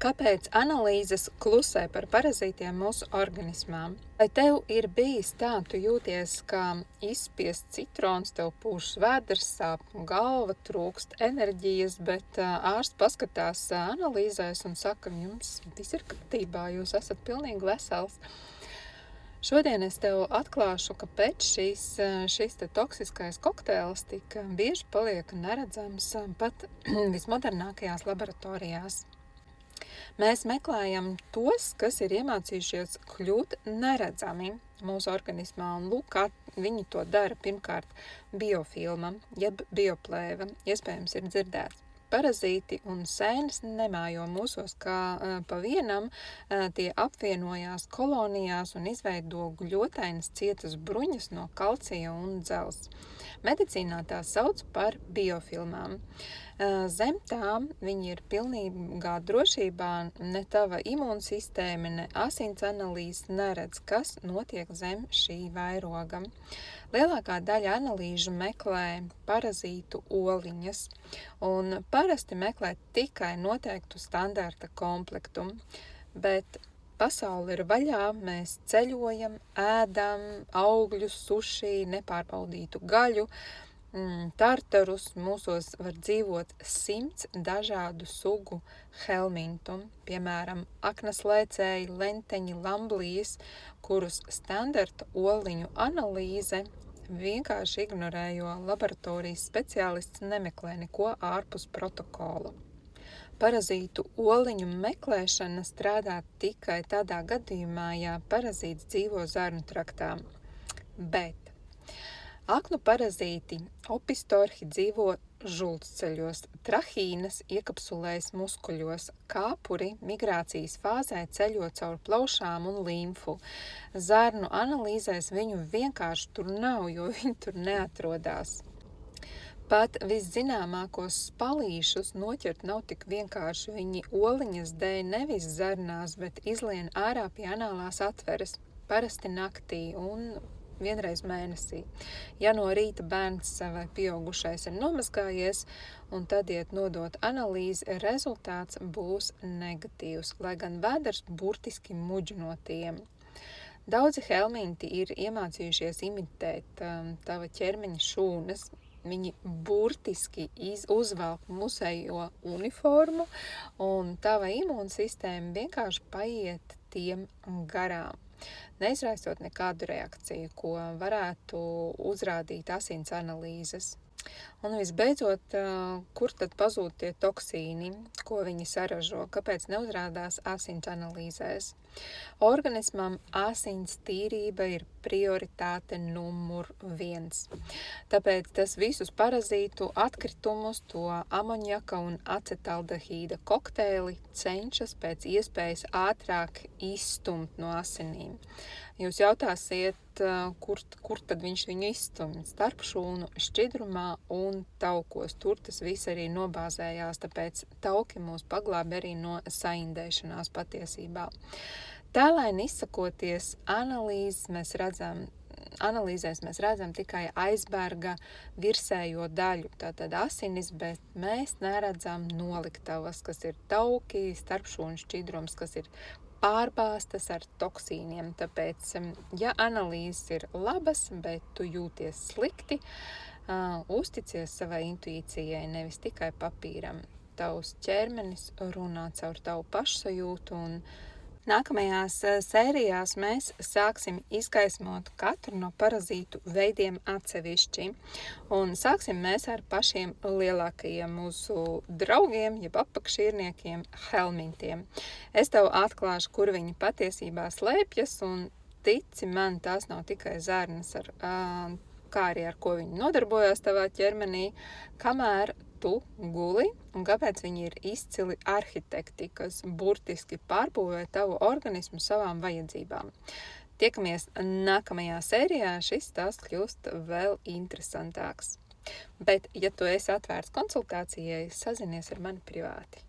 Kāpēc analīzes klusē par parazītiem mūsu organismā? Vai tev ir bijis tā, tu jūties kā izspiests citrons, tev pūš vēders, sāp galva, trūkst enerģijas, bet ārsts paskatās analīzēs un saka, jums viss ir kārtībā, jūs esat pilnīgi vesels. Šodien es tev atklāšu, kāpēc šis toksiskais kokteils tik bieži paliek neredzams pat vismodernākajās laboratorijās. Mēs meklējam tos, kas ir iemācījušies kļūt neredzami mūsu organismā, un lūk, kā viņi to dara. Pirmkārt, biofilma, jeb bioplēve, iespējams ir dzirdēts. Parazīti un sēnes nemājo mūsos kā pa vienam, tie apvienojās kolonijās un izveido gļotainas cietas bruņas no kalcija un dzelzs. Medicīnā tās sauc par biofilmām. Zem tām viņi ir pilnīgā drošībā, ne tava imūnsistēma, ne asins analīzes neredz, kas notiek zem šī vairoga. Lielākā daļa analīžu meklē parazītu oliņas, un parasti meklē tikai noteiktu standarta komplektu, bet pasaule ir vaļā, mēs ceļojam, ēdam augļus, suši, nepārbaudītu gaļu, tartarus, mūsos var dzīvot 100 dažādu sugu helmintu, piemēram, aknaslēcēji, lenteņi, lamblijas, kurus standarta oliņu analīze vienkārši ignorē, jo laboratorijas speciālists nemeklē neko ārpus protokola. Parazītu oliņu meklēšana strādā tikai tādā gadījumā, ja parazīts dzīvo zarnu traktā. Bet aknu parazīti opistorhi dzīvo žultsceļos, trahīnas iekapsulējas muskuļos, kāpuri migrācijas fāzē ceļo caur plaušām un limfu. Zarnu analīzēs viņu vienkārši tur nav, jo viņi tur neatrodās. Pat viszināmākos spalīšus noķert nav tik vienkārši, viņi oliņas dēļ nevis zarnās, bet izlien ārā pie anālās atveres, parasti naktī un vienreiz mēnesī. Ja no rīta bērns vai pieaugušais ir nomazgājies un tad iet nodot analīzi, rezultāts būs negatīvs, lai gan vēders burtiski muģ no tiem. Daudzi helminti ir iemācījušies imitēt tava ķermeņa šūnas. Viņi burtiski uzvelk musējo uniformu, un tava imūnsistēma vienkārši paiet tiem garām, neizraisot nekādu reakciju, ko varētu uzrādīt asins analīzes. Un visbeidzot, kur tad pazūd tie toksīni, ko viņi saražo, kāpēc neuzrādās asins analīzēs? Organismam asins tīrība ir prioritāte numur 1. Tāpēc tas visus parazītu atkritumus, to amonjaka un acetaldehīda kokteili cenšas pēc iespējas ātrāk izstumt no asinīm. Jūs jautāsiet, kur tad viņš viņu izstumj? Starp šūnu šķidrumā un taukos. Tur tas viss arī nobāzējās, tāpēc tauki mūs paglābi arī no saindēšanās patiesībā. Tēlaini izsakoties, analīzēs mēs redzam tikai aizberga virsējo daļu, tātad asinis, bet mēs neredzam noliktavas, kas ir tauki, starpšūnu šķidrums, kas ir pārbāstas ar toksīniem. Tāpēc, ja analīzes ir labas, bet tu jūties slikti, uzticies savai intuīcijai, nevis tikai papīram. Tavs ķermenis runā caur tavu pašsajūtu, un nākamajās sērijās mēs sāksim izgaismot katru no parazītu veidiem atsevišķi, un sāksim mēs ar pašiem lielākajiem mūsu draugiem, jeb apakšīrniekiem, helmintiem. Es tev atklāšu, kur viņi patiesībā slēpjas, un tici man, tās nav tikai zarnas, kā arī ar ko viņi nodarbojās tavā ķermenī, kamēr tu guli, un kāpēc viņi ir izcili arhitekti, kas burtiski pārbūvē tavu organismu savām vajadzībām. Tiekamies nākamajā sērijā, šis stāsts kļūst vēl interesantāks. Bet, ja tu esi atvērts konsultācijai, sazinies ar mani privāti.